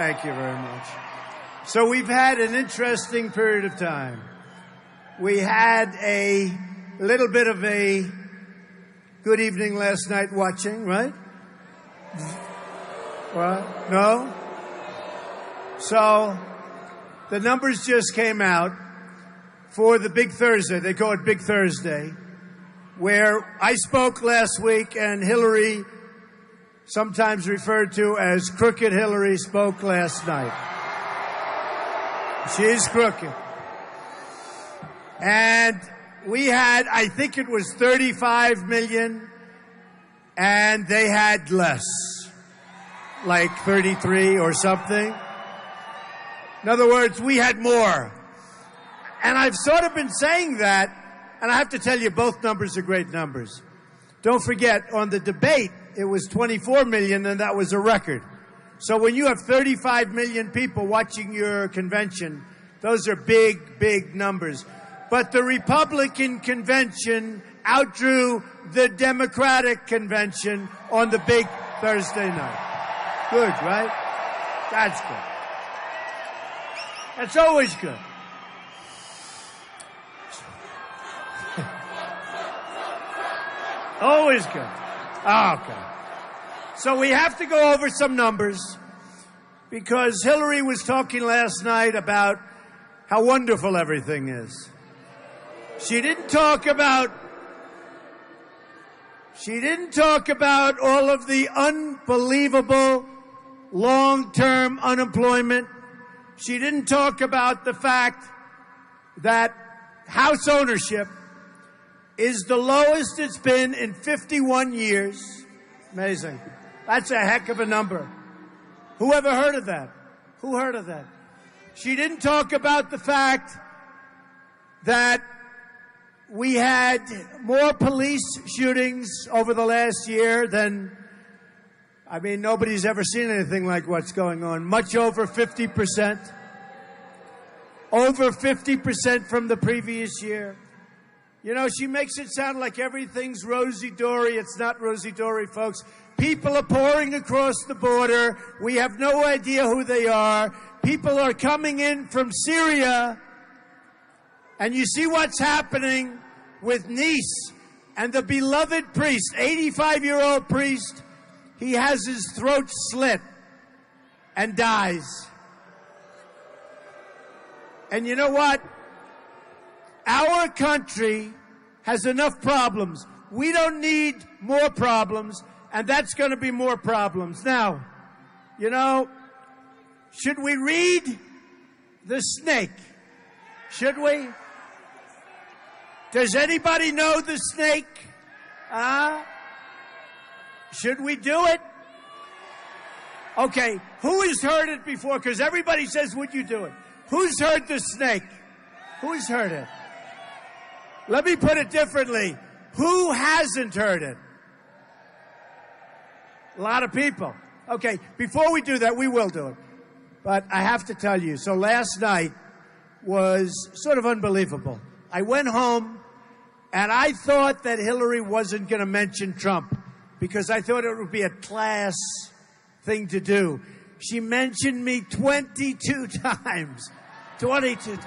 Thank you very much. So we've had an interesting period of time. We had a little bit of a good evening last night watching, right? What? No? So the numbers just came out for the Big Thursday. They call it Big Thursday, where I spoke last week and Hillary, sometimes referred to as Crooked Hillary, spoke last night. She's crooked. And we had, I think it was 35 million, and they had less, like 33 or something. In other words, we had more. And I've sort of been saying that, and I have to tell you, both numbers are great numbers. Don't forget, on the debate, it was 24 million, and that was a record. So when you have 35 million people watching your convention, those are big, big numbers. But the Republican convention outdrew the Democratic convention on the Big Thursday night. Good, right? That's good. That's always good. Always good. Okay. So we have to go over some numbers because Hillary was talking last night about how wonderful everything is. She didn't talk about all of the unbelievable long-term unemployment. She didn't talk about the fact that house ownership is the lowest it's been in 51 years. Amazing. That's a heck of a number. Who ever heard of that? Who heard of that? She didn't talk about the fact that we had more police shootings over the last year than, nobody's ever seen anything like what's going on. Much over 50%. Over 50% from the previous year. You know, she makes it sound like everything's rosy-dory. It's not rosy-dory, folks. People are pouring across the border. We have no idea who they are. People are coming in from Syria. And you see what's happening with Nice and the beloved priest, 85-year-old priest. He has his throat slit and dies. And you know what? Our country has enough problems. We don't need more problems, and that's going to be more problems. Now, should we read the snake? Should we? Does anybody know the snake? Should we do it? Okay, who has heard it before? Because everybody says, would you do it? Who's heard the snake? Who's heard it? Let me put it differently. Who hasn't heard it? A lot of people. Okay, before we do that, we will do it. But I have to tell you, so last night was sort of unbelievable. I went home, and I thought that Hillary wasn't going to mention Trump because I thought it would be a class thing to do. She mentioned me 22 times. 22 times.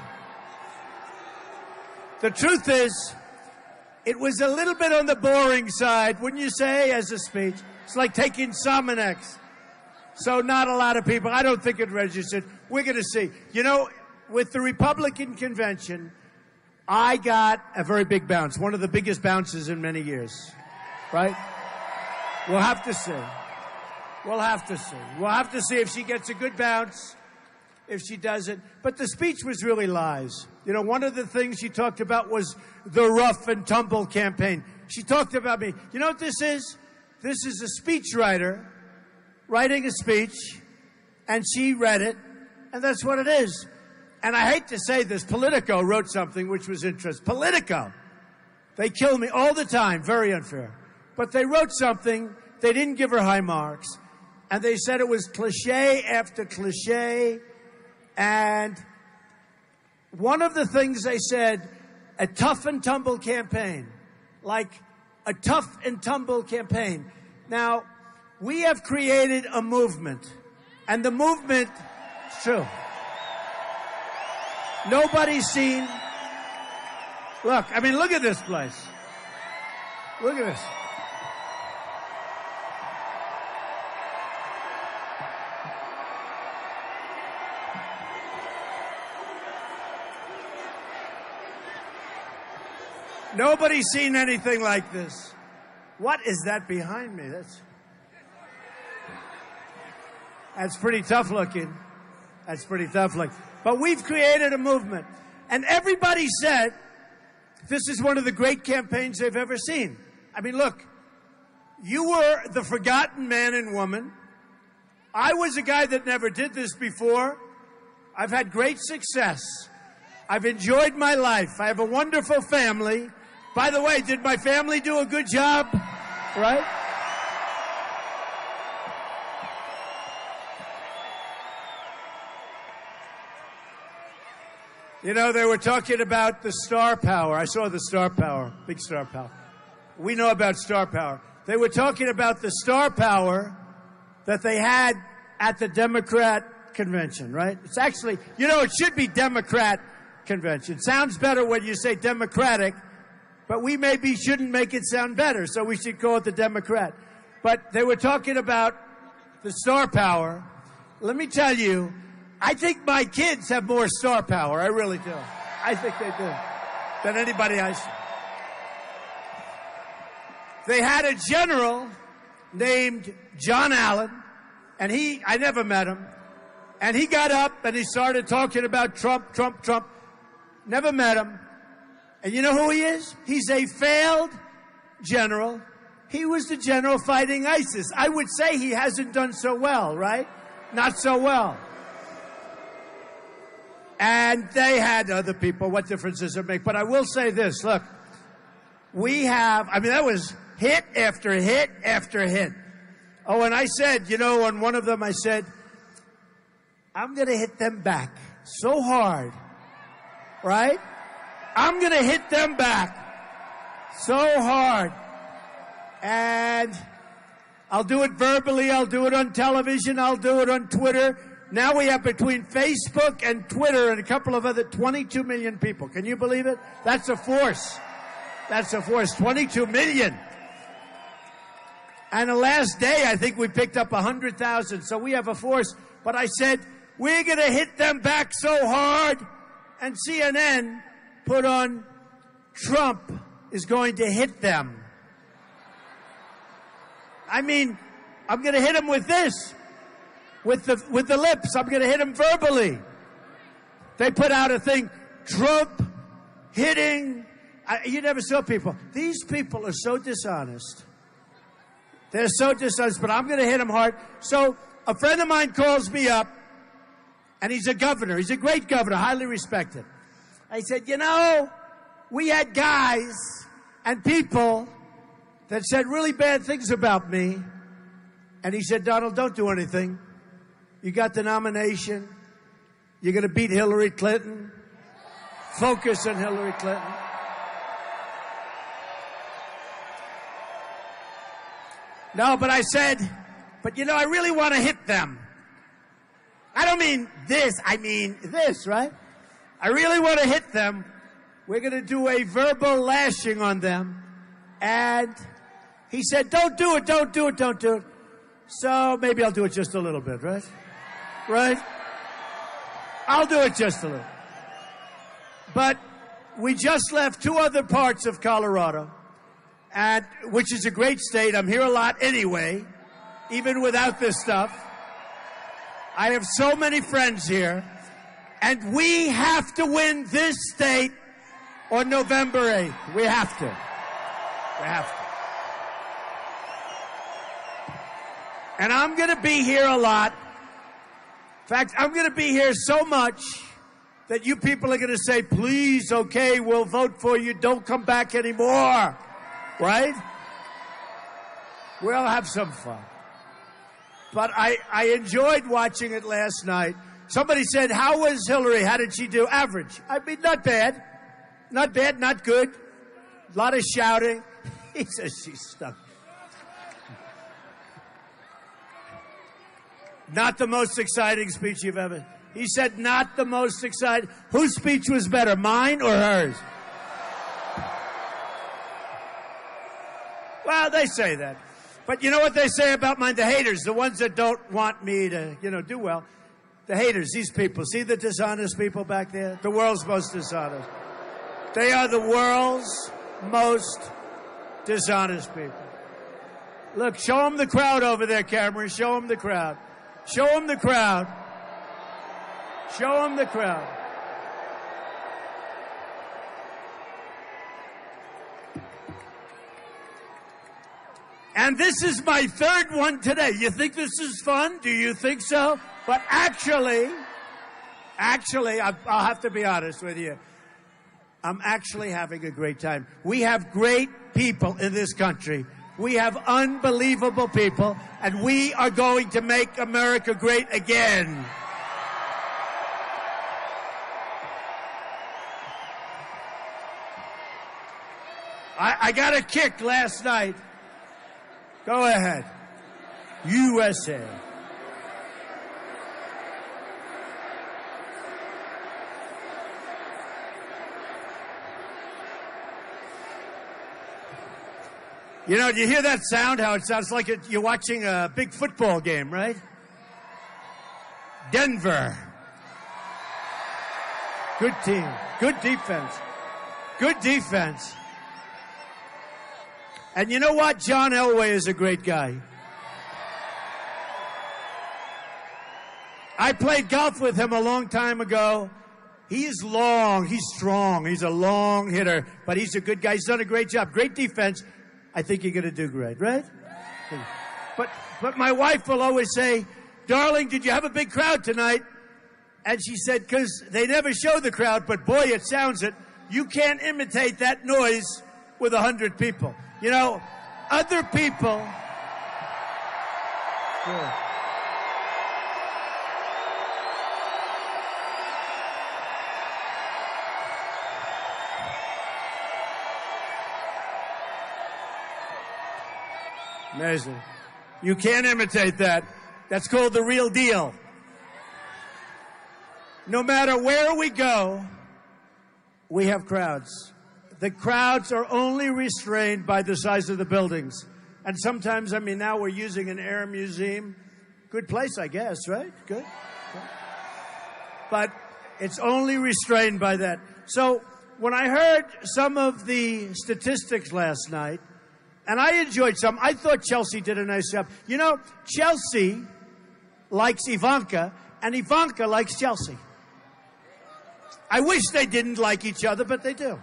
The truth is, it was a little bit on the boring side, wouldn't you say, as a speech? It's like taking Sominex. So not a lot of people. I don't think it registered. We're going to see. You know, with the Republican convention, I got a very big bounce, one of the biggest bounces in many years, right? We'll have to see. We'll have to see. We'll have to see if she gets a good bounce, if she doesn't. But the speech was really lies. You know, one of the things she talked about was the rough and tumble campaign. She talked about me. You know what this is? This is a speechwriter writing a speech, and she read it, and that's what it is. And I hate to say this, Politico wrote something which was interesting. Politico. They kill me all the time. Very unfair. But they wrote something. They didn't give her high marks. And they said it was cliche after cliche. And one of the things they said, a tough and tumble campaign. Like a tough and tumble campaign. Now, we have created a movement And the movement, it's true. Nobody's seen. Look, I mean, look at this place. Look at this. Nobody's seen anything like this. What is that behind me? That's pretty tough looking. That's pretty tough looking. But we've created a movement. And everybody said this is one of the great campaigns they've ever seen. I mean, look, you were the forgotten man and woman. I was a guy that never did this before. I've had great success. I've enjoyed my life. I have a wonderful family. By the way, did my family do a good job? Right? You know, they were talking about the star power. I saw the star power, big star power. We know about star power. They were talking about the star power that they had at the Democrat convention, right? It's actually, you know, it should be Democrat convention. Sounds better when you say Democratic, but we maybe shouldn't make it sound better, so we should call it the Democrat. But they were talking about the star power. Let me tell you, I think my kids have more star power. I really do. I think they do. Than anybody I see. They had a general named John Allen, and I never met him, and he got up and he started talking about Trump. Never met him. And you know who he is? He's a failed general. He was the general fighting ISIS. I would say he hasn't done so well, right? Not so well. And they had other people. What difference does it make? But I will say this. Look, we have, I mean, that was hit after hit after hit. Oh, and I said, you know, on one of them I said, I'm going to hit them back so hard, right? I'm going to hit them back so hard. And I'll do it verbally. I'll do it on television. I'll do it on Twitter. Now we have between Facebook and Twitter and a couple of other 22 million people. Can you believe it? That's a force. That's a force. 22 million. And the last day, I think we picked up 100,000. So we have a force. But I said, we're going to hit them back so hard. And CNN put on, Trump is going to hit them. I mean, I'm going to hit him with this. With the lips. I'm going to hit him verbally. They put out a thing, Trump hitting. You never saw people. These people are so dishonest. They're so dishonest, but I'm going to hit them hard. So a friend of mine calls me up, and he's a governor. He's a great governor, highly respected. I said, you know, we had guys and people that said really bad things about me. And he said, Donald, don't do anything. You got the nomination. You're going to beat Hillary Clinton. Focus on Hillary Clinton. No, but I said, but you know, I really want to hit them. I don't mean this, I mean this, right? I really want to hit them. We're going to do a verbal lashing on them. And he said, don't do it, don't do it, don't do it. So maybe I'll do it just a little bit, right? Right? I'll do it just a little. But we just left 2 other parts of Colorado, and which is a great state. I'm here a lot anyway, even without this stuff. I have so many friends here, and we have to win this state on November 8th. We have to. We have to. And I'm going to be here a lot. In fact, I'm going to be here so much that you people are going to say, please, okay, we'll vote for you. Don't come back anymore. Right? We'll have some fun. But I enjoyed watching it last night. Somebody said, how was Hillary? How did she do? Average. I mean, not bad. Not bad, not good. A lot of shouting. He says she's stuck. Not the most exciting speech you've ever... He said not the most exciting... Whose speech was better, mine or hers? Well, they say that. But you know what they say about mine? The haters, the ones that don't want me to, do well. The haters, these people. See the dishonest people back there? The world's most dishonest. They are the world's most dishonest people. Look, show them the crowd over there, Cameron. Show them the crowd. Show them the crowd. Show them the crowd. And this is my third one today. You think this is fun? Do you think so? But actually, I'll have to be honest with you. I'm actually having a great time. We have great people in this country. We have unbelievable people, and we are going to make America great again. I got a kick last night. Go ahead. USA. You know, do you hear that sound? How it sounds like you're watching a big football game, right? Denver. Good team. Good defense. Good defense. And you know what? John Elway is a great guy. I played golf with him a long time ago. He's long. He's strong. He's a long hitter. But he's a good guy. He's done a great job. Great defense. I think you're going to do great, right? But my wife will always say, darling, did you have a big crowd tonight? And she said, because they never show the crowd, but boy, it sounds it. You can't imitate that noise with 100 people. You know, other people... Yeah. Amazing. You can't imitate that. That's called the real deal. No matter where we go, we have crowds. The crowds are only restrained by the size of the buildings. And sometimes, I mean, now we're using an air museum. Good place, I guess, right? Good. But it's only restrained by that. So when I heard some of the statistics last night, and I enjoyed some. I thought Chelsea did a nice job. You know, Chelsea likes Ivanka, and Ivanka likes Chelsea. I wish they didn't like each other, but they do.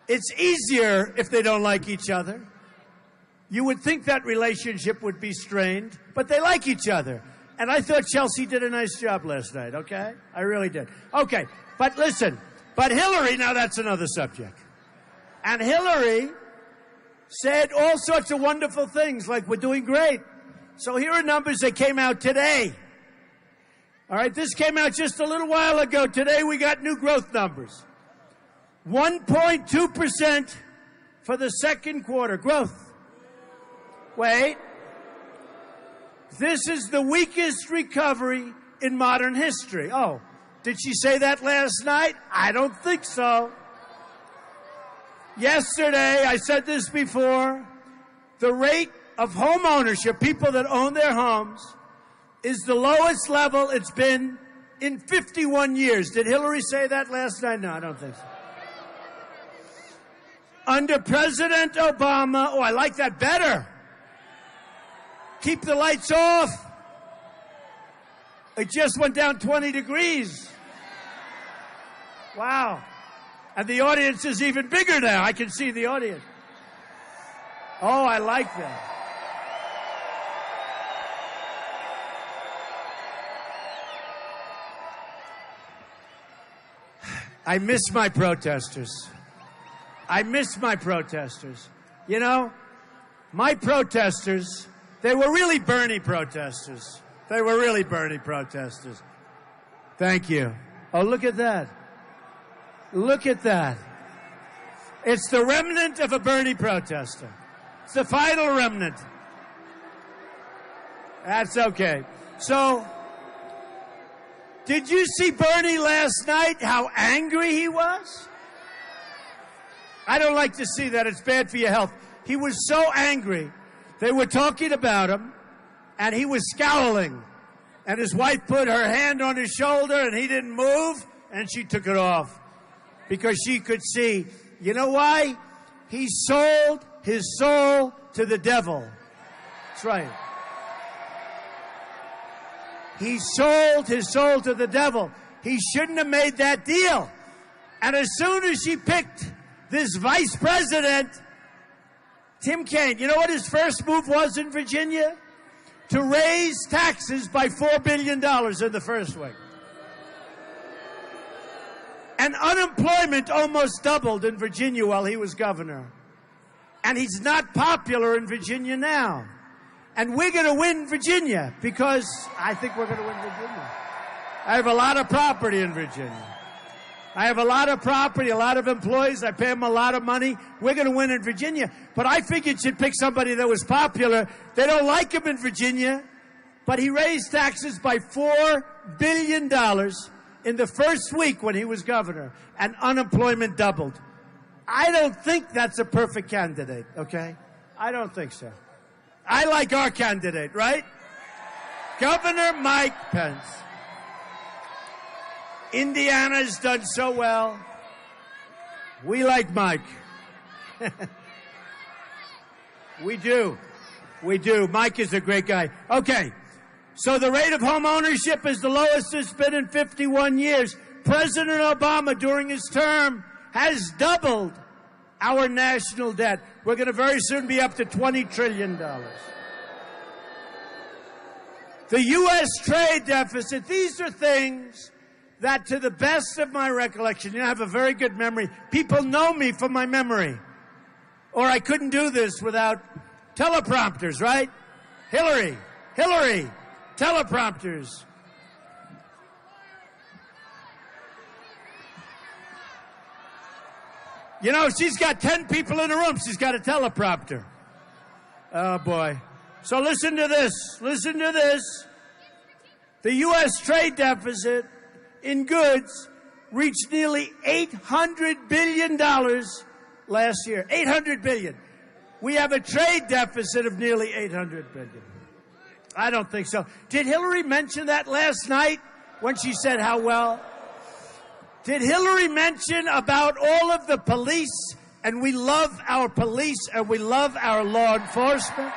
It's easier if they don't like each other. You would think that relationship would be strained, but they like each other. And I thought Chelsea did a nice job last night, okay? I really did. Okay, but listen. But Hillary, now that's another subject. And Hillary said all sorts of wonderful things, like we're doing great. So here are numbers that came out today. All right, this came out just a little while ago. Today we got new growth numbers. 1.2% for the second quarter growth. Wait. This is the weakest recovery in modern history. Oh, did she say that last night? I don't think so. Yesterday, I said this before, the rate of home ownership, people that own their homes, is the lowest level it's been in 51 years. Did Hillary say that last night? No, I don't think so. Under President Obama, oh, I like that better. Keep the lights off. It just went down 20 degrees. Wow. And the audience is even bigger now. I can see the audience. Oh, I like that. I miss my protesters. I miss my protesters. You know, my protesters, they were really Bernie protesters. They were really Bernie protesters. Thank you. Oh, look at that. Look at that. It's the remnant of a Bernie protester. It's the final remnant. That's okay. So, did you see Bernie last night, how angry he was? I don't like to see that. It's bad for your health. He was so angry. They were talking about him, and he was scowling. And his wife put her hand on his shoulder, and he didn't move, and she took it off. Because she could see. You know why? He sold his soul to the devil. That's right. He sold his soul to the devil. He shouldn't have made that deal. And as soon as she picked this vice president, Tim Kaine, you know what his first move was in Virginia? To raise taxes by $4 billion in the first week. And unemployment almost doubled in Virginia while he was governor. And he's not popular in Virginia now. And we're going to win Virginia because I think we're going to win Virginia. I have a lot of property in Virginia. I have a lot of property, a lot of employees. I pay them a lot of money. We're going to win in Virginia. But I figured you'd pick somebody that was popular. They don't like him in Virginia. But he raised taxes by $4 billion in the first week when he was governor. And unemployment doubled. I don't think that's a perfect candidate, okay? I don't think so. I like our candidate, right? Governor Mike Pence. Indiana's done so well. We like Mike. We do. We do. Mike is a great guy. Okay. So the rate of home ownership is the lowest it's been in 51 years. President Obama, during his term, has doubled our national debt. We're going to very soon be up to $20 trillion. The U.S. trade deficit, these are things that, to the best of my recollection, I have a very good memory. People know me from my memory. Or I couldn't do this without teleprompters, right? Hillary, teleprompters. You know, she's got 10 people in the room. She's got a teleprompter. Oh, boy. So listen to this. Listen to this. The U.S. trade deficit in goods reached nearly $800 billion last year. $800 billion. We have a trade deficit of nearly $800 billion. I don't think so. Did Hillary mention that last night when she said how well? Did Hillary mention about all of the police, and we love our police and we love our law enforcement?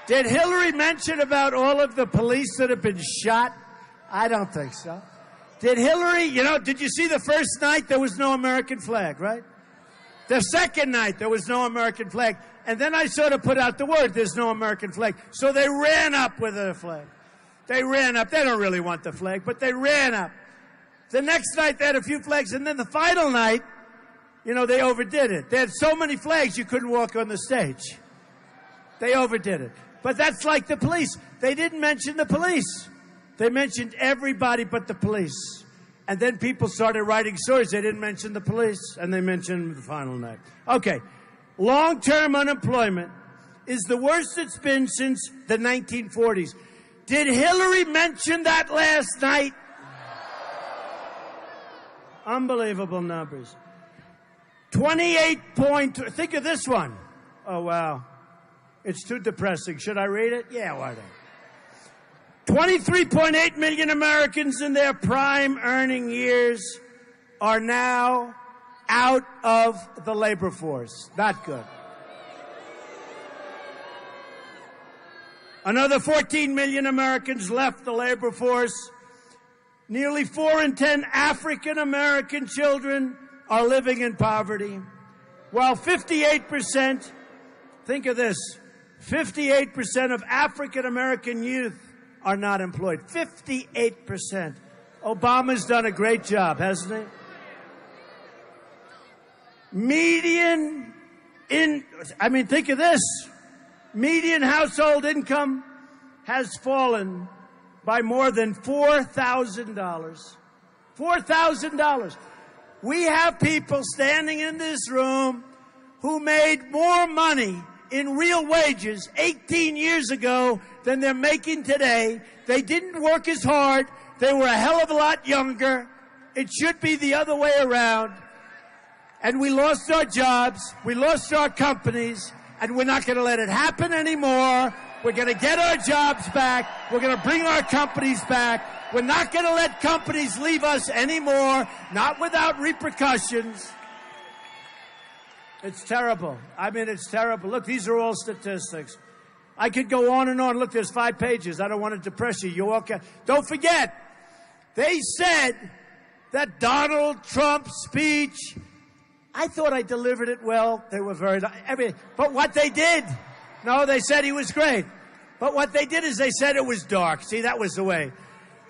Did Hillary mention about all of the police that have been shot? I don't think so. Did Hillary, did you see the first night there was no American flag, right? The second night there was no American flag. And then I sort of put out the word, there's no American flag. So they ran up with a flag. They ran up. They don't really want the flag, but they ran up. The next night they had a few flags. And then the final night, they overdid it. They had so many flags you couldn't walk on the stage. They overdid it. But that's like the police. They didn't mention the police. They mentioned everybody but the police. And then people started writing stories. They didn't mention the police, and they mentioned the final night. Okay. Long-term unemployment is the worst it's been since the 1940s. Did Hillary mention that last night? Unbelievable numbers. 28.2. Think of this one. Oh, wow. It's too depressing. Should I read it? Yeah, why not? 23.8 million Americans in their prime earning years are now out of the labor force. Not good. Another 14 million Americans left the labor force. Nearly 4 in 10 African American children are living in poverty, while 58%, think of this, 58% of African American youth are not employed. 58%. Obama's done a great job, hasn't he? Think of this. Median household income has fallen by more than $4,000. $4,000. We have people standing in this room who made more money in real wages 18 years ago than they're making today. They didn't work as hard. They were a hell of a lot younger. It should be the other way around. And we lost our jobs. We lost our companies. And we're not going to let it happen anymore. We're going to get our jobs back. We're going to bring our companies back. We're not going to let companies leave us anymore, not without repercussions. It's terrible. I mean, it's terrible. Look, these are all statistics. I could go on and on. Look, there's 5 pages. I don't want to depress you. You all can. Don't forget, they said that Donald Trump's speech, I thought I delivered it well. They were very, but what they did, no, they said he was great. But what they did is they said it was dark. See, that was the way.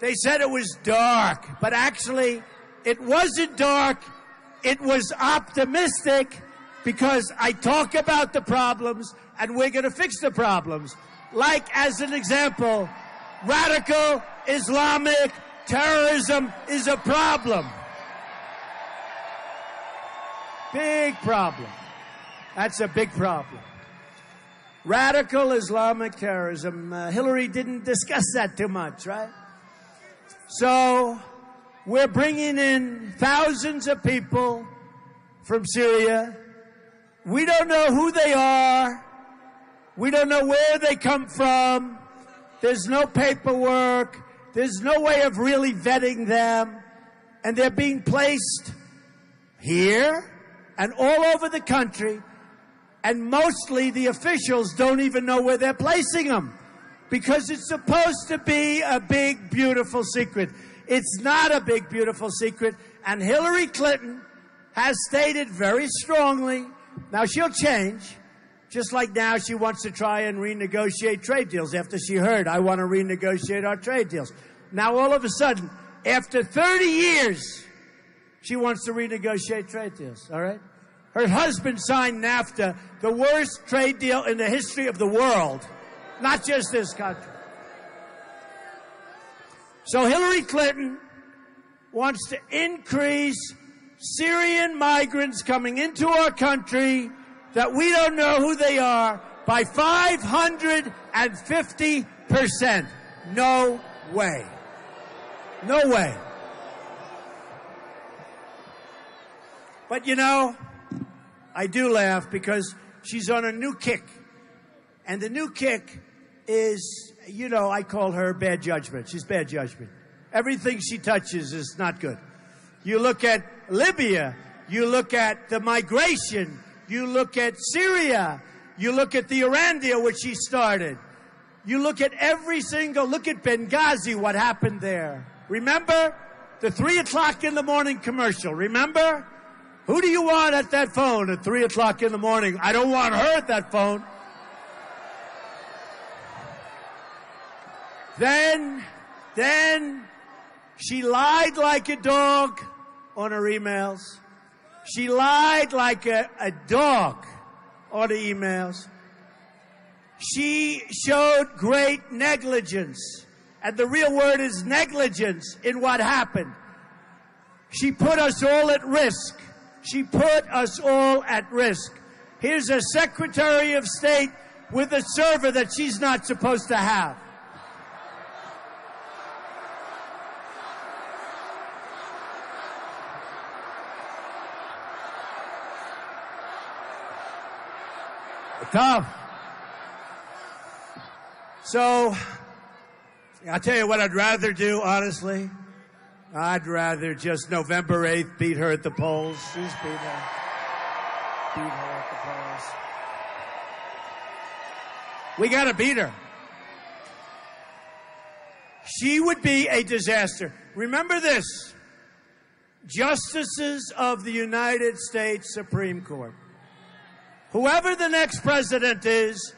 They said it was dark, but actually it wasn't dark. It was optimistic because I talk about the problems and we're going to fix the problems. Like, as an example, radical Islamic terrorism is a problem. Big problem. That's a big problem. Radical Islamic terrorism. Hillary didn't discuss that too much, right? So we're bringing in thousands of people from Syria. We don't know who they are. We don't know where they come from. There's no paperwork. There's no way of really vetting them. And they're being placed here and all over the country. And mostly the officials don't even know where they're placing them because it's supposed to be a big, beautiful secret. It's not a big, beautiful secret. And Hillary Clinton has stated very strongly, now she'll change, just like now she wants to try and renegotiate trade deals after she heard, I want to renegotiate our trade deals. Now all of a sudden, after 30 years, she wants to renegotiate trade deals, all right? Her husband signed NAFTA, the worst trade deal in the history of the world, not just this country. So Hillary Clinton wants to increase Syrian migrants coming into our country that we don't know who they are by 550%. No way. No way. But you know, I do laugh because she's on a new kick. And the new kick is, you know, I call her bad judgment. She's bad judgment. Everything she touches is not good. You look at Libya, you look at the migration, you look at Syria, you look at the Iran deal, which she started. You look at every single, look at Benghazi, what happened there. Remember the 3 o'clock in the morning commercial? Remember? Who do you want at that phone at 3 o'clock in the morning? I don't want her at that phone. Then she lied like a dog on her emails. She lied like a dog on the emails. She showed great negligence. And the real word is negligence in what happened. She put us all at risk. She put us all at risk. Here's a Secretary of State with a server that she's not supposed to have. Tough. So, I'll tell you what I'd rather do, honestly. I'd rather just November 8th beat her at the polls. She's beat her. Beat her at the polls. We gotta beat her. She would be a disaster. Remember this. Justices of the United States Supreme Court. Whoever the next president is,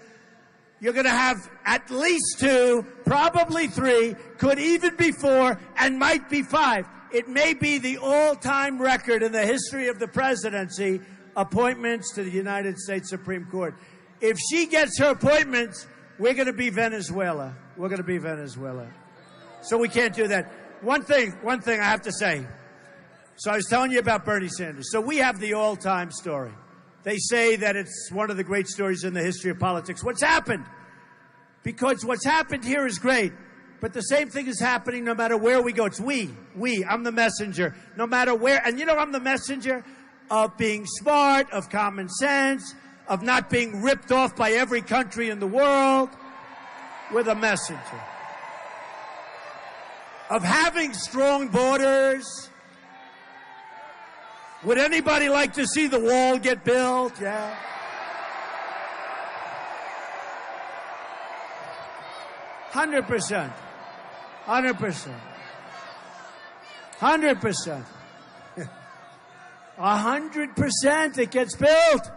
you're going to have at least 2, probably 3, could even be 4, and might be 5. It may be the all-time record in the history of the presidency, appointments to the United States Supreme Court. If she gets her appointments, we're going to be Venezuela. We're going to be Venezuela. So we can't do that. One thing I have to say. So I was telling you about Bernie Sanders. So we have the all-time story. They say that it's one of the great stories in the history of politics. What's happened? Because what's happened here is great, but the same thing is happening no matter where we go. It's we. I'm the messenger. No matter where. And you know, I'm the messenger of being smart, of common sense, of not being ripped off by every country in the world. We're the messenger. Of having strong borders. Would anybody like to see the wall get built? Yeah. Hundred percent. 100%. 100% it gets built.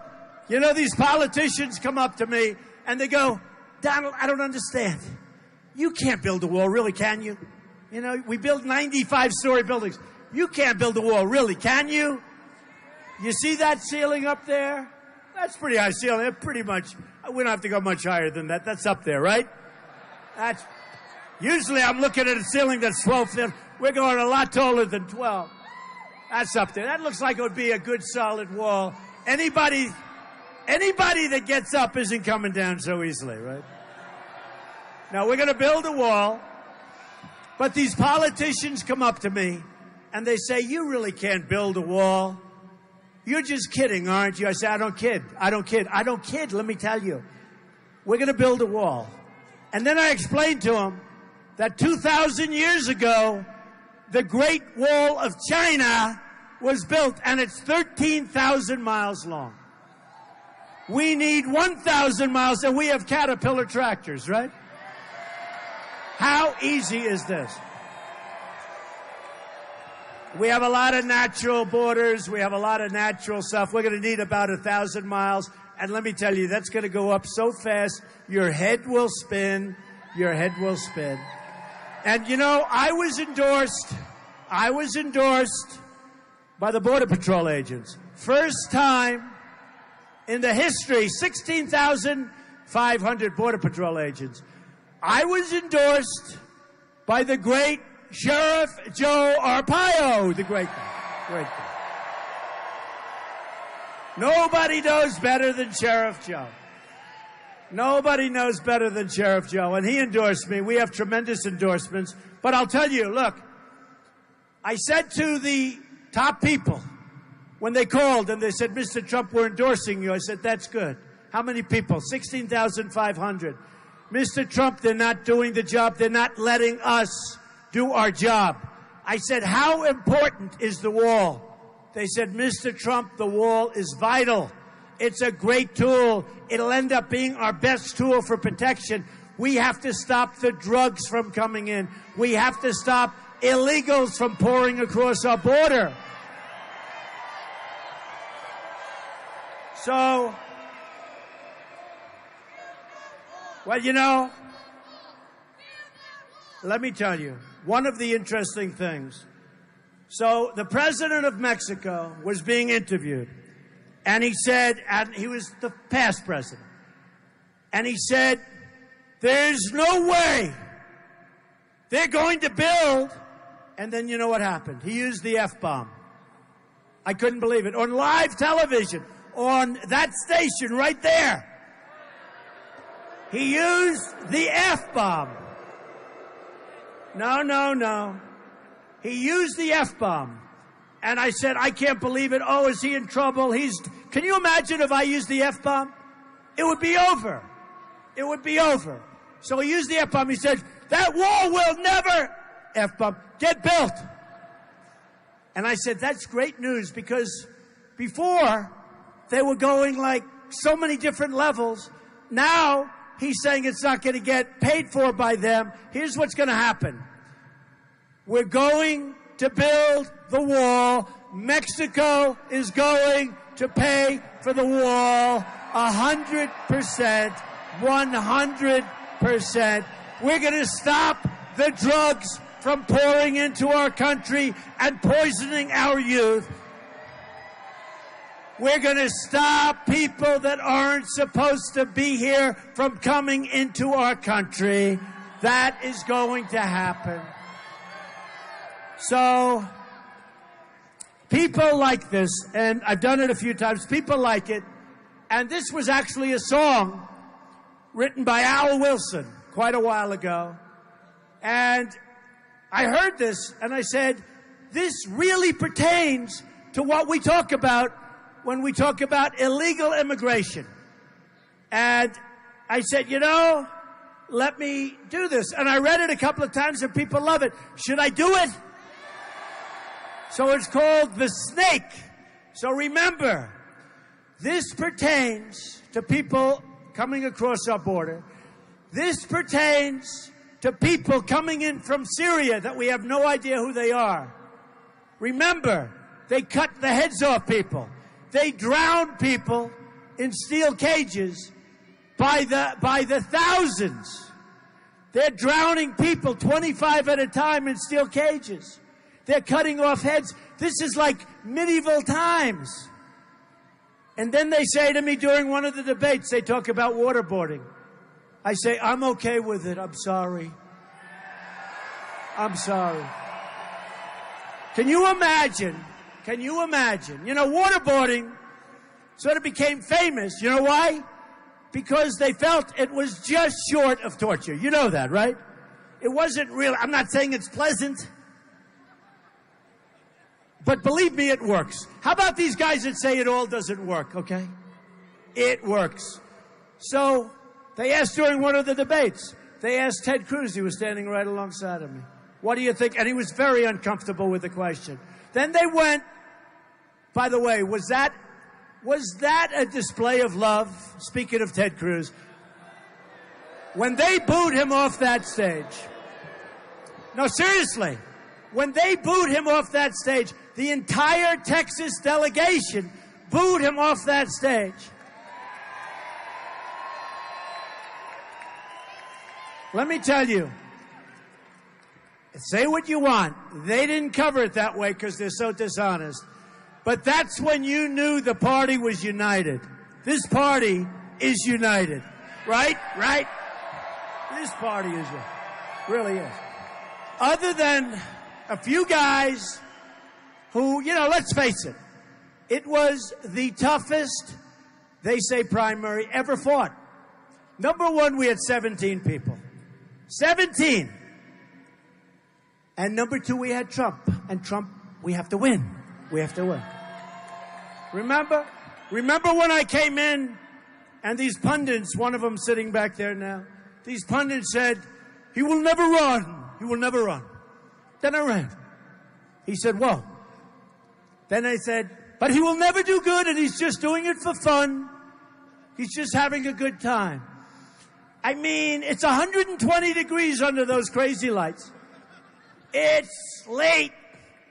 You know, these politicians come up to me and they go, Donald, I don't understand. You can't build a wall, really, can you? You know, we build 95-story buildings. You can't build a wall, really, can you? You see that ceiling up there? That's pretty high ceiling. That's pretty much, we don't have to go much higher than that. That's up there, right? That's, usually I'm looking at a ceiling that's 12 feet. We're going a lot taller than 12. That's up there. That looks like it would be a good solid wall. Anybody that gets up isn't coming down so easily, right? Now, we're going to build a wall, but these politicians come up to me and they say, you really can't build a wall. You're just kidding, aren't you? I say, I don't kid. Let me tell you. We're going to build a wall. And then I explained to them that 2,000 years ago, the Great Wall of China was built, and it's 13,000 miles long. We need 1,000 miles, and we have Caterpillar tractors, right? How easy is this? We have a lot of natural borders. We have a lot of natural stuff. We're going to need about 1,000 miles. And let me tell you, that's going to go up so fast, your head will spin. Your head will spin. And, you know, I was endorsed by the Border Patrol agents. First time in the history, 16,500 Border Patrol agents. I was endorsed by the great Sheriff Joe Arpaio, the great guy. Great guy. Nobody knows better than Sheriff Joe. Nobody knows better than Sheriff Joe. And he endorsed me. We have tremendous endorsements. But I'll tell you, look, I said to the top people when they called and they said, Mr. Trump, we're endorsing you. I said, that's good. How many people? 16,500. Mr. Trump, they're not doing the job. They're not letting us do our job. I said, how important is the wall? They said, Mr. Trump, the wall is vital. It's a great tool. It'll end up being our best tool for protection. We have to stop the drugs from coming in. We have to stop illegals from pouring across our border. So, well, you know, let me tell you, one of the interesting things. So the president of Mexico was being interviewed, and he said, and he was the past president, and he said, there's no way they're going to build, and then you know what happened? He used the F-bomb. I couldn't believe it. On live television, on that station right there, he used the F-bomb. No. He used the F-bomb. And I said, I can't believe it. Oh, is he in trouble? Can you imagine if I used the F-bomb? It would be over. It would be over. So he used the F-bomb. He said, that wall will never, F-bomb, get built. And I said, that's great news, because before they were going like so many different levels. Now he's saying it's not going to get paid for by them. Here's what's going to happen. We're going to build the wall. Mexico is going to pay for the wall 100%, 100%. We're going to stop the drugs from pouring into our country and poisoning our youth. We're going to stop people that aren't supposed to be here from coming into our country. That is going to happen. So, People like this, and I've done it a few times. People like it. And this was actually a song written by Al Wilson quite a while ago. And I heard this, and I said, this really pertains to what we talk about when we talk about illegal immigration. And I said, you know, let me do this. And I read it a couple of times, and people love it. Should I do it? So it's called The Snake. So remember, this pertains to people coming across our border. This pertains to people coming in from Syria that we have no idea who they are. Remember, they cut the heads off people. They drown people in steel cages by the thousands. They're drowning people 25 at a time in steel cages. They're cutting off heads. This is like medieval times. And then they say to me during one of the debates, they talk about waterboarding. I say, I'm okay with it. I'm sorry. I'm sorry. Can you imagine? Can you imagine? You know, waterboarding sort of became famous. You know why? Because they felt it was just short of torture. You know that, right? It wasn't real. I'm not saying it's pleasant. But believe me, it works. How about these guys that say it all doesn't work, okay? It works. So they asked during one of the debates, they asked Ted Cruz, he was standing right alongside of me, what do you think? And he was very uncomfortable with the question. Then they went, by the way, was that a display of love? Speaking of Ted Cruz, when they booed him off that stage, no, seriously, when they booed him off that stage, the entire Texas delegation booed him off that stage. Let me tell you, say what you want. They didn't cover it that way because they're so dishonest. But that's when you knew the party was united. This party is united. Right? Right? This party is, really is. Other than a few guys who, you know, let's face it, it was the toughest, they say, primary ever fought. Number one, we had 17 people. 17. And number two, we had Trump. And Trump, we have to win. We have to win. Remember when I came in and these pundits, one of them sitting back there now, these pundits said, he will never run. He will never run. Then I ran. He said, whoa. Then I said, but he will never do good and he's just doing it for fun. He's just having a good time. I mean, it's 120 degrees under those crazy lights. It's late.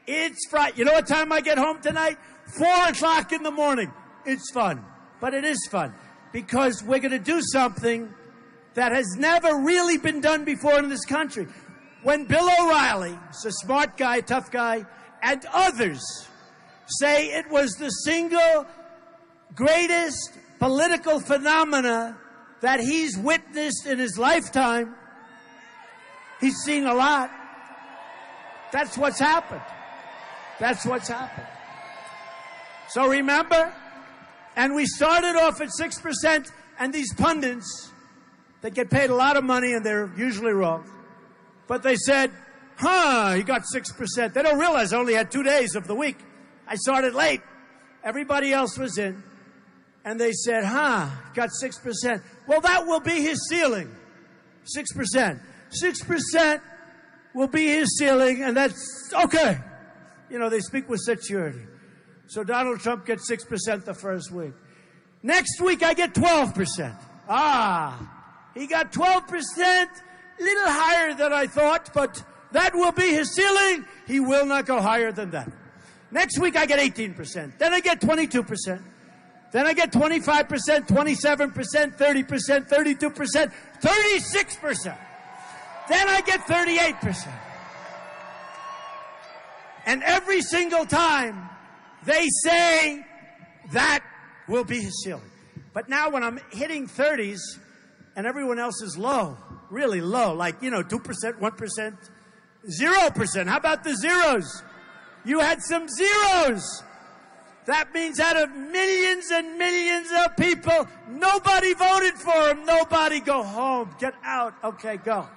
It's Friday. You know what time I get home tonight? 4 o'clock in the morning. It's fun. But it is fun because we're going to do something that has never really been done before in this country. When Bill O'Reilly, a smart guy, tough guy, and others say it was the single greatest political phenomena that he's witnessed in his lifetime, he's seen a lot. That's what's happened. That's what's happened. So remember, and we started off at 6%, and these pundits, they get paid a lot of money, and they're usually wrong. But they said, he got 6%. They don't realize I only had 2 days of the week. I started late. Everybody else was in. And they said, got 6%. Well, that will be his ceiling. 6%. 6% will be his ceiling, and that's okay. You know, they speak with such surety. So Donald Trump gets 6% the first week. Next week, I get 12%. He got 12%, little higher than I thought, but that will be his ceiling. He will not go higher than that. Next week, I get 18%. Then I get 22%. Then I get 25%, 27%, 30%, 32%, 36%. Then I get 38%. And every single time, they say that will be his ceiling. But now when I'm hitting 30s and everyone else is low, really low, like, 2%, 1%, 0%. How about the zeros? You had some zeros. That means out of millions and millions of people, nobody voted for him. Nobody. Go home. Get out. Okay, go.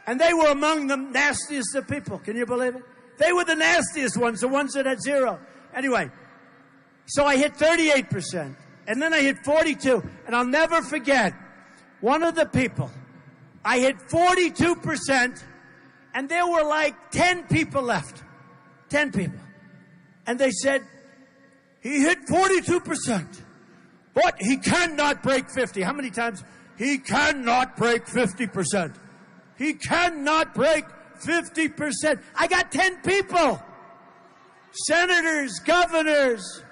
And they were among the nastiest of people. Can you believe it? They were the nastiest ones, the ones that had zero. Anyway, so I hit 38%. And then I hit 42. And I'll never forget, one of the people, I hit 42%, and there were like 10 people left. 10 people. And they said, he hit 42%, but he cannot break 50. How many times? He cannot break 50%. He cannot break 50%. I got 10 people. Senators, governors.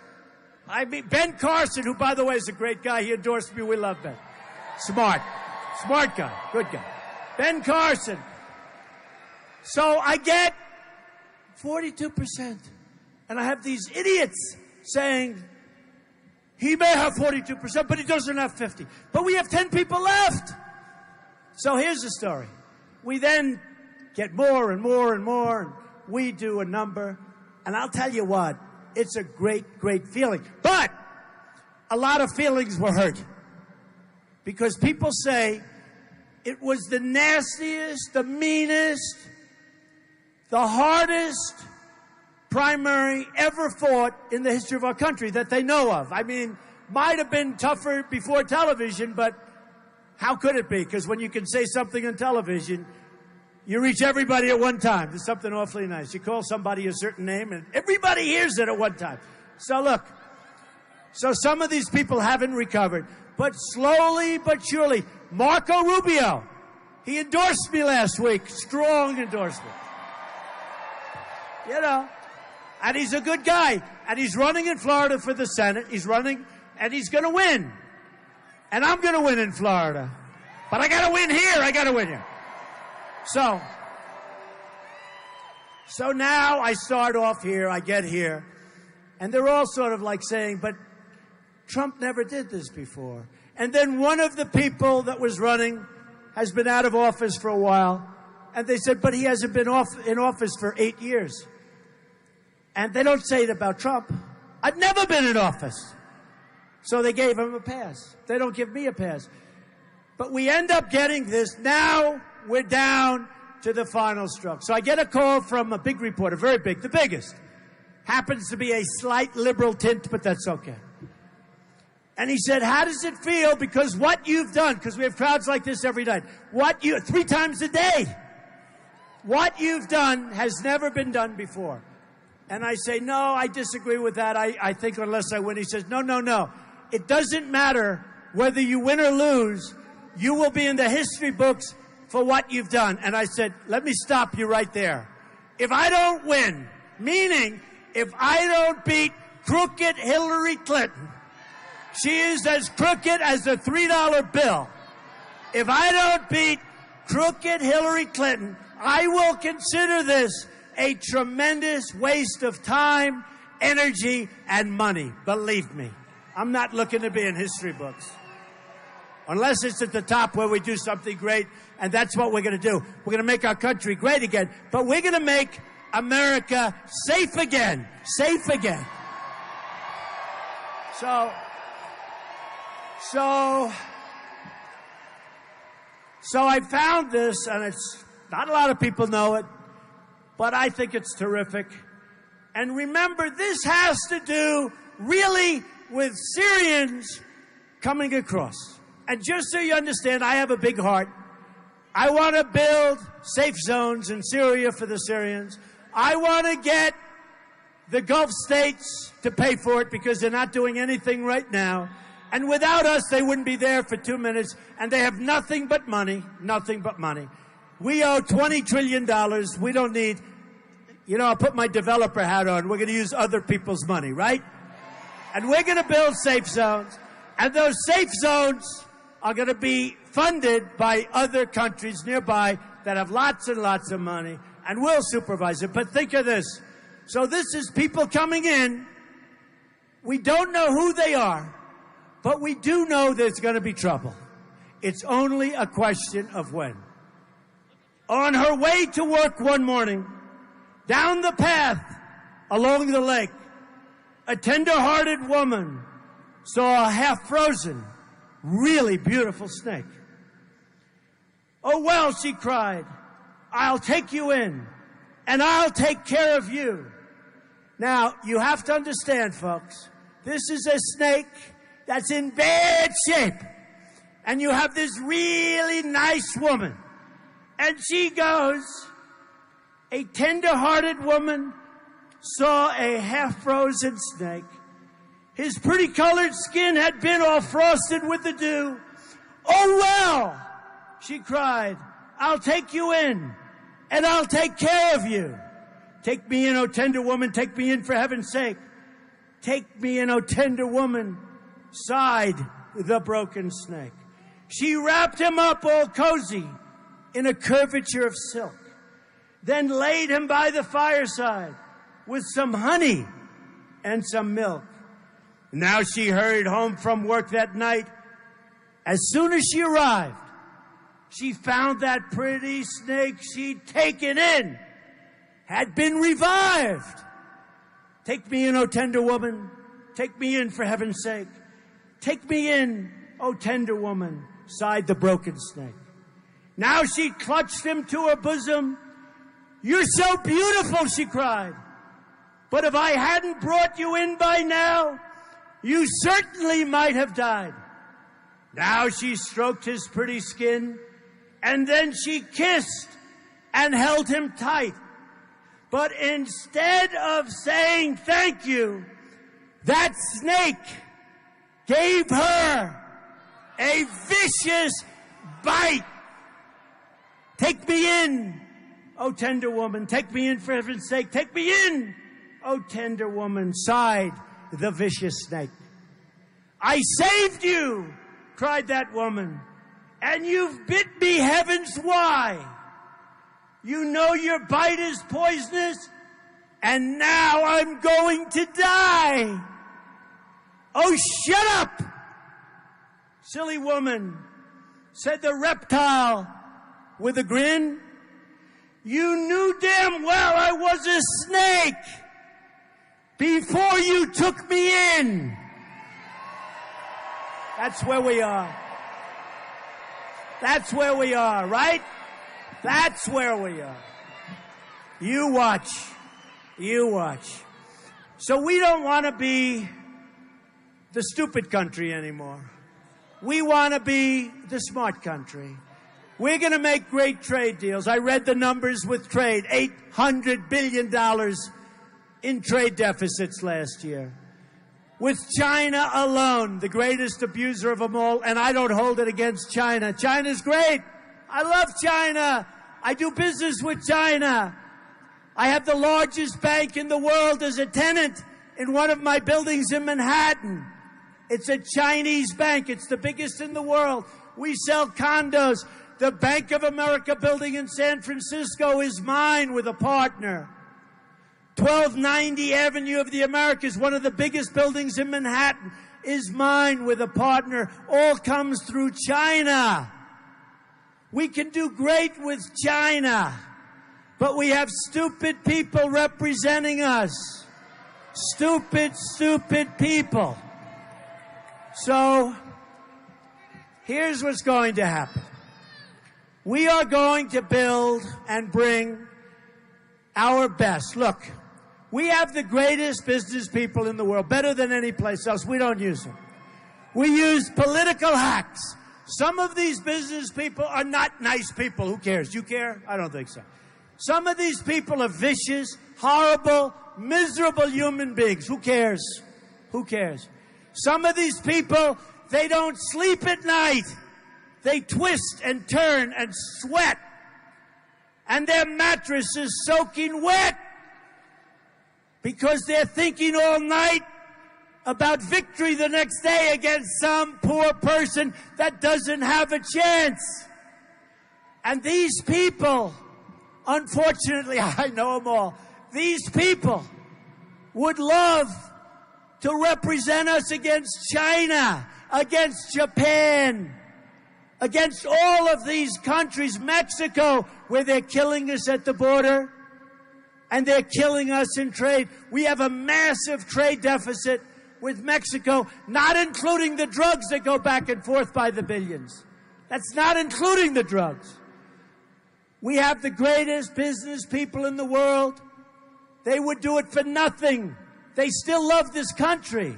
I mean, Ben Carson, who, by the way, is a great guy. He endorsed me. We love Ben. Smart. Smart guy. Good guy. Ben Carson. So I get 42%. And I have these idiots saying, he may have 42%, but he doesn't have 50. But we have 10 people left. So here's the story. We then get more and more and more, and we do a number. And I'll tell you what, it's a great, great feeling. But a lot of feelings were hurt. Because people say it was the nastiest, the meanest, the hardest primary ever fought in the history of our country that they know of. I mean, might have been tougher before television, but how could it be? Because when you can say something on television, you reach everybody at one time. There's something awfully nice. You call somebody a certain name, and everybody hears it at one time. So look, so some of these people haven't recovered, but slowly but surely. Marco Rubio, he endorsed me last week. Strong endorsement. You know. And he's a good guy. And he's running in Florida for the Senate. He's running, and he's going to win. And I'm going to win in Florida. But I got to win here. I got to win here. So now I start off here. I get here. And they're all sort of like saying, but Trump never did this before. And then one of the people that was running has been out of office for a while. And they said, but he hasn't been in office for 8 years. And they don't say it about Trump. I've never been in office. So they gave him a pass. They don't give me a pass. But we end up getting this. Now we're down to the final stroke. So I get a call from a big reporter, very big, the biggest. Happens to be a slight liberal tint, but that's okay. And he said, how does it feel? Because what you've done, because we have crowds like this every night, 3 times a day, what you've done has never been done before. And I say, no, I disagree with that. I think unless I win. He says, no. It doesn't matter whether you win or lose. You will be in the history books for what you've done. And I said, let me stop you right there. If I don't win, meaning if I don't beat crooked Hillary Clinton, she is as crooked as a $3 bill. If I don't beat crooked Hillary Clinton, I will consider this a tremendous waste of time, energy, and money. Believe me, I'm not looking to be in history books. Unless it's at the top where we do something great, and that's what we're going to do. We're going to make our country great again, but we're going to make America safe again. Safe again. So I found this, and it's not a lot of people know it, but I think it's terrific. And remember, this has to do really with Syrians coming across. And just so you understand, I have a big heart. I want to build safe zones in Syria for the Syrians. I want to get the Gulf states to pay for it because they're not doing anything right now. And without us, they wouldn't be there for 2 minutes. And they have nothing but money, nothing but money. We owe $20 trillion. We don't need, I'll put my developer hat on. We're going to use other people's money, right? And we're going to build safe zones. And those safe zones are going to be funded by other countries nearby that have lots and lots of money. And we'll supervise it. But think of this. So this is people coming in. We don't know who they are, but we do know there's going to be trouble. It's only a question of when. On her way to work one morning, Down the path along the lake, a tender-hearted woman saw a half-frozen, really beautiful snake. "Oh, well," she cried, "I'll take you in, and I'll take care of you." Now, you have to understand, folks, this is a snake that's in bad shape. And you have this really nice woman. And she goes, a tender-hearted woman saw a half-frozen snake. His pretty colored skin had been all frosted with the dew. "Oh, well," she cried, "I'll take you in, and I'll take care of you." "Take me in, oh tender woman, take me in for heaven's sake." "Take me in, oh tender woman," sighed the broken snake. She wrapped him up all cozy in a curvature of silk, then laid him by the fireside with some honey and some milk. Now she hurried home from work that night. As soon as she arrived, she found that pretty snake she'd taken in had been revived. "Take me in, oh tender woman. Take me in for heaven's sake. Take me in, oh tender woman," sighed the broken snake. Now she clutched him to her bosom. "You're so beautiful," she cried. "But if I hadn't brought you in by now, you certainly might have died." Now she stroked his pretty skin, and then she kissed and held him tight. But instead of saying thank you, that snake gave her a vicious bite. "Take me in, oh tender woman. Take me in for heaven's sake. Take me in, oh tender woman," sighed the vicious snake. "I saved you," cried that woman, "and you've bit me heavens why. You know your bite is poisonous, and now I'm going to die." "Oh, shut up, silly woman," said the reptile with a grin. "You knew damn well I was a snake before you took me in." That's where we are. That's where we are, right? That's where we are. You watch. You watch. So we don't want to be the stupid country anymore. We want to be the smart country. We're going to make great trade deals. I read the numbers with trade. $800 billion in trade deficits last year. With China alone, the greatest abuser of them all, and I don't hold it against China. China's great. I love China. I do business with China. I have the largest bank in the world as a tenant in one of my buildings in Manhattan. It's a Chinese bank. It's the biggest in the world. We sell condos. The Bank of America building in San Francisco is mine with a partner. 1290 Avenue of the Americas, one of the biggest buildings in Manhattan, is mine with a partner. All comes through China. We can do great with China, but we have stupid people representing us. Stupid, stupid people. So, here's what's going to happen. We are going to build and bring our best. Look, we have the greatest business people in the world, better than any place else. We don't use them. We use political hacks. Some of these business people are not nice people. Who cares? You care? I don't think so. Some of these people are vicious, horrible, miserable human beings. Who cares? Who cares? Some of these people, they don't sleep at night. They twist and turn and sweat. And their mattress is soaking wet because they're thinking all night about victory the next day against some poor person that doesn't have a chance. And these people, unfortunately, I know them all, these people would love to represent us against China, against Japan, against all of these countries, Mexico, where they're killing us at the border. and they're killing us in trade. We have a massive trade deficit with Mexico, not including the drugs that go back and forth by the billions. That's not including the drugs. We have the greatest business people in the world. They would do it for nothing. They still love this country.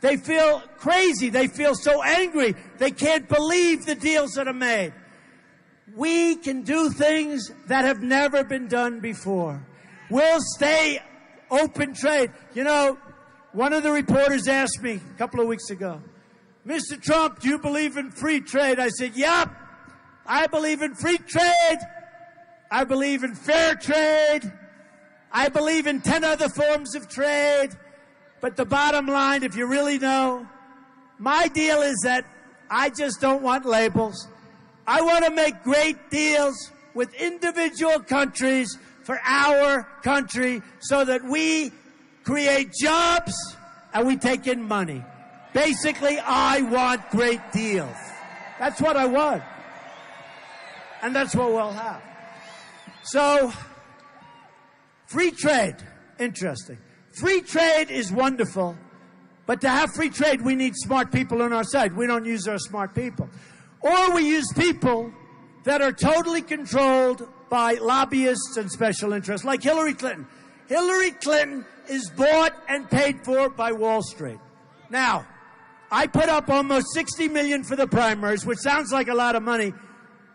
They feel crazy. They feel so angry. They can't believe the deals that are made. We can do things that have never been done before. We'll stay open trade. You know, one of the reporters asked me a couple of weeks ago, Mr. Trump, do you believe in free trade? I said, yep, I believe in free trade. I believe in fair trade. I believe in 10 other forms of trade. But the bottom line, if you really know, my deal is that I just don't want labels. I want to make great deals with individual countries for our country so that we create jobs and we take in money. Basically, I want great deals. That's what I want. And that's what we'll have. So, free trade, interesting. Free trade is wonderful, but to have free trade, we need smart people on our side. We don't use our smart people. Or we use people that are totally controlled by lobbyists and special interests, like Hillary Clinton. Hillary Clinton is bought and paid for by Wall Street. Now, I put up almost $60 million for the primaries, which sounds like a lot of money,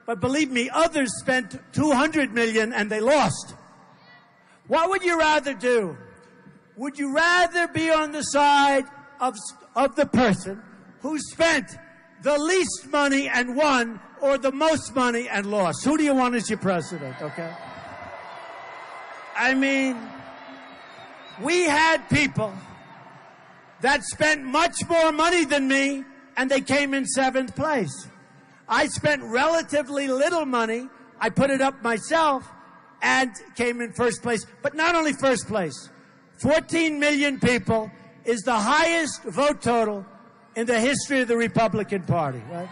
but believe me, others spent $200 million and they lost. What would you rather do? Would you rather be on the side of the person who spent the least money and won, or the most money and lost? Who do you want as your president, okay? I mean, we had people that spent much more money than me, and they came in 7th place. I spent relatively little money. I put it up myself and came in 1st place. But not only 1st place, 14 million people is the highest vote total in the history of the Republican Party, right?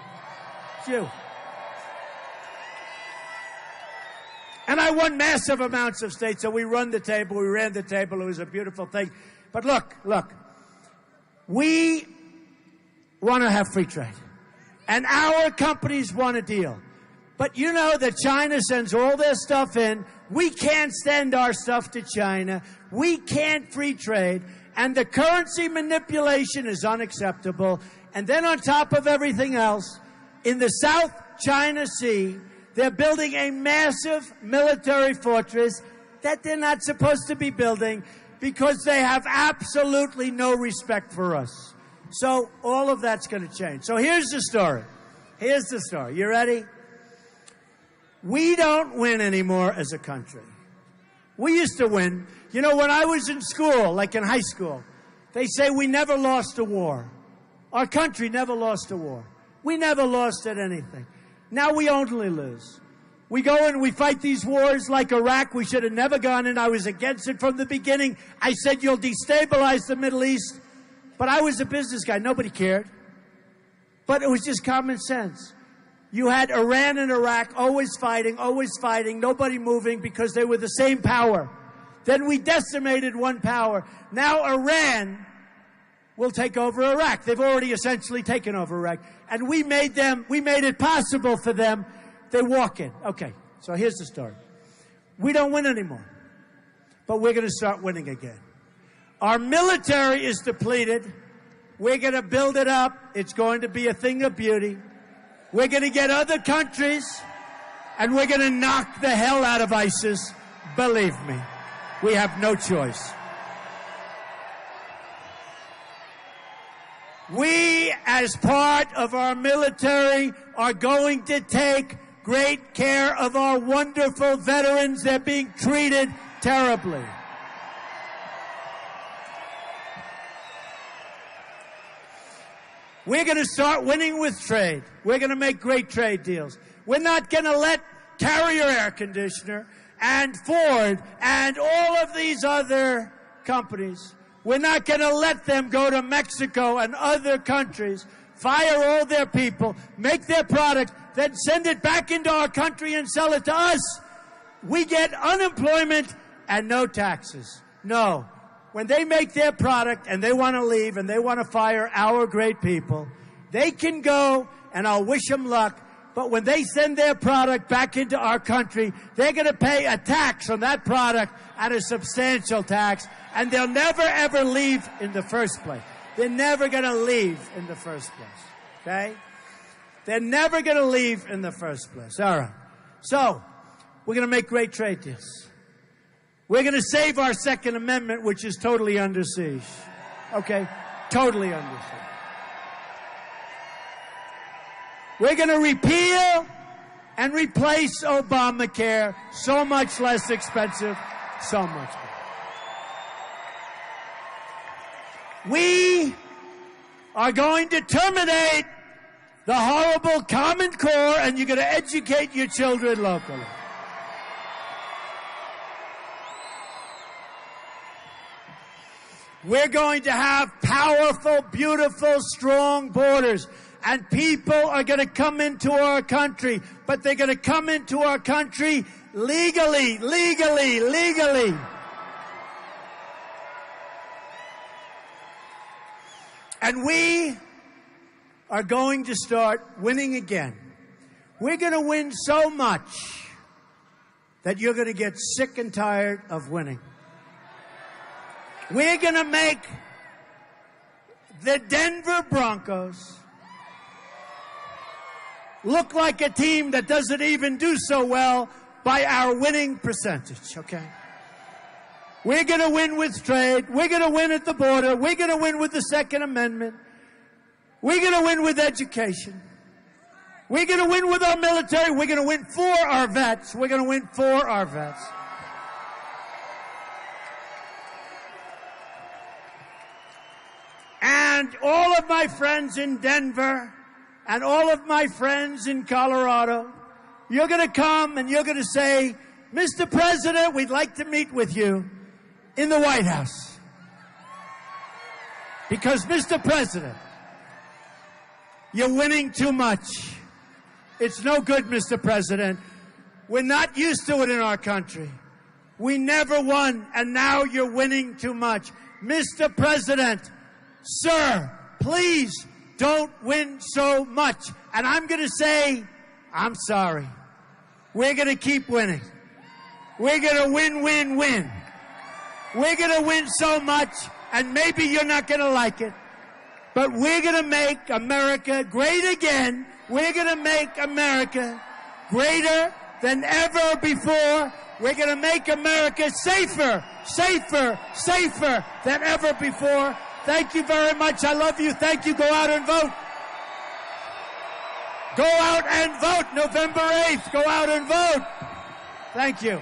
It's you. And I won massive amounts of states, so we ran the table, it was a beautiful thing. But look, we want to have free trade. And our companies want a deal. But you know that China sends all their stuff in. We can't send our stuff to China. We can't free trade. And the currency manipulation is unacceptable. And then on top of everything else, in the South China Sea, they're building a massive military fortress that they're not supposed to be building because they have absolutely no respect for us. So all of that's going to change. So here's the story. Here's the story. You ready? We don't win anymore as a country. We used to win. You know, when I was in school, like in high school, they say we never lost a war. Our country never lost a war. We never lost at anything. Now we only lose. We go and we fight these wars like Iraq. We should have never gone in. I was against it from the beginning. I said you'll destabilize the Middle East. But I was a business guy. Nobody cared. But it was just common sense. You had Iran and Iraq always fighting, nobody moving because they were the same power. Then we decimated one power. Now Iran will take over Iraq. They've already essentially taken over Iraq. And we made it possible for them. They walk in. Okay, so here's the story. We don't win anymore. But we're going to start winning again. Our military is depleted. We're going to build it up. It's going to be a thing of beauty. We're going to get other countries, and we're going to knock the hell out of ISIS. Believe me, we have no choice. We, as part of our military, are going to take great care of our wonderful veterans. They're being treated terribly. We're going to start winning with trade. We're going to make great trade deals. We're not going to let Carrier Air Conditioner and Ford and all of these other companies, we're not going to let them go to Mexico and other countries, fire all their people, make their product, then send it back into our country and sell it to us. We get unemployment and no taxes. No. When they make their product and they want to leave and they want to fire our great people, they can go, and I'll wish them luck. But when they send their product back into our country, they're going to pay a tax on that product, and a substantial tax, and they'll never, ever leave in the first place. They're never going to leave in the first place, okay? They're never going to leave in the first place. All right. So, we're going to make great trade deals. We're going to save our Second Amendment, which is totally under siege. Okay? Totally under siege. We're going to repeal and replace Obamacare. So much less expensive, so much more. We are going to terminate the horrible Common Core, and you're going to educate your children locally. We're going to have powerful, beautiful, strong borders. And people are going to come into our country, but they're going to come into our country legally. And we are going to start winning again. We're going to win so much that you're going to get sick and tired of winning. We're going to make the Denver Broncos look like a team that doesn't even do so well by our winning percentage, okay? We're going to win with trade. We're going to win at the border. We're going to win with the Second Amendment. We're going to win with education. We're going to win with our military. We're going to win for our vets. We're going to win for our vets. And all of my friends in Denver and all of my friends in Colorado, you're going to come and you're going to say, Mr. President, we'd like to meet with you in the White House. Because, Mr. President, you're winning too much. It's no good, Mr. President. We're not used to it in our country. We never won, and now you're winning too much. Mr. President, sir, please don't win so much. And I'm going to say, I'm sorry. We're going to keep winning. We're going to win, win, win. We're going to win so much, and maybe you're not going to like it, but we're going to make America great again. We're going to make America greater than ever before. We're going to make America safer, safer, safer than ever before. Thank you very much. I love you. Thank you. Go out and vote. Go out and vote. November 8th. Go out and vote. Thank you.